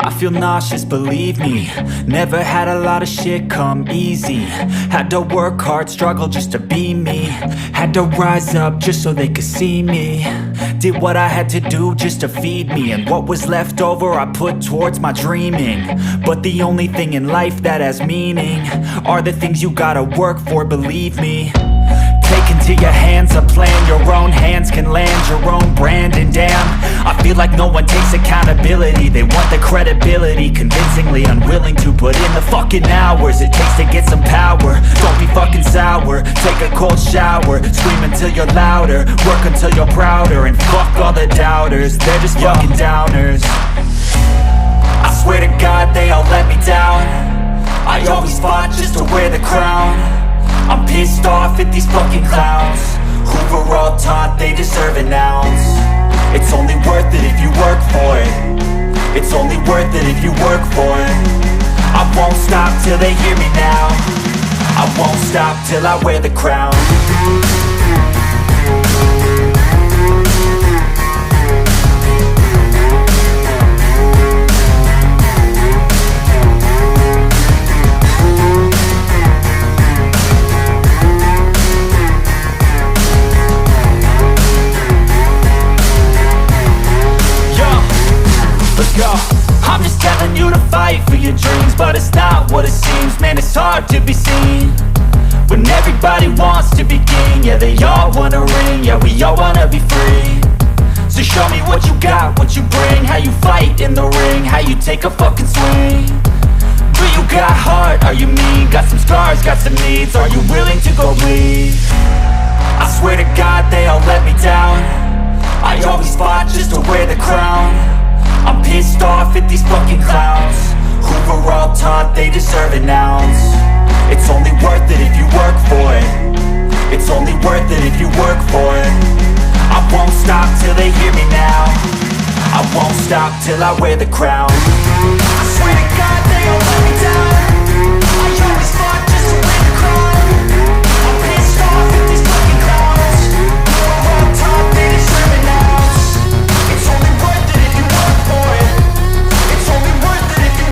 I feel nauseous, believe me. Never had a lot of shit come easy. Had to work hard, struggle just to be me. Had to rise up just so they could see me. Did what I had to do just to feed me. And what was left over I put towards my dreaming. But the only thing in life that has meaning are the things you gotta work for, believe me. Take into your hands a plan. Your own hands can land your own brand. And damn, I feel like no one takes accountability. They want the credibility, convincingly unwilling to put in the fucking hours it takes to get some power. Don't be fucking sour, take a cold shower. Scream until you're louder, work until you're prouder. And fuck all the doubters, they're just fucking downers. I swear to God they all let me down. I always fought just to wear the crown. I'm pissed off at these fucking clowns who were all taught they deserve an ounce. It's only worth it if you work for it. It's only worth it if you work for it. I won't stop till they hear me now. I won't stop till I wear the crown. I'm just telling you to fight for your dreams, but it's not what it seems. Man, it's hard to be seen when everybody wants to be king. Yeah, they all wanna ring, yeah, we all wanna be free. So show me what you got, what you bring. How you fight in the ring, how you take a fucking swing. Do you got heart, are you mean? Got some scars, got some needs, are you willing to go bleed? I swear to God they all let me down. I always fought just to wear the crown. I'm pissed off at these fucking clowns who were all taught they deserve an ounce. It's only worth it if you work for it. It's only worth it if you work for it. I won't stop till they hear me now. I won't stop till I wear the crown. I swear to God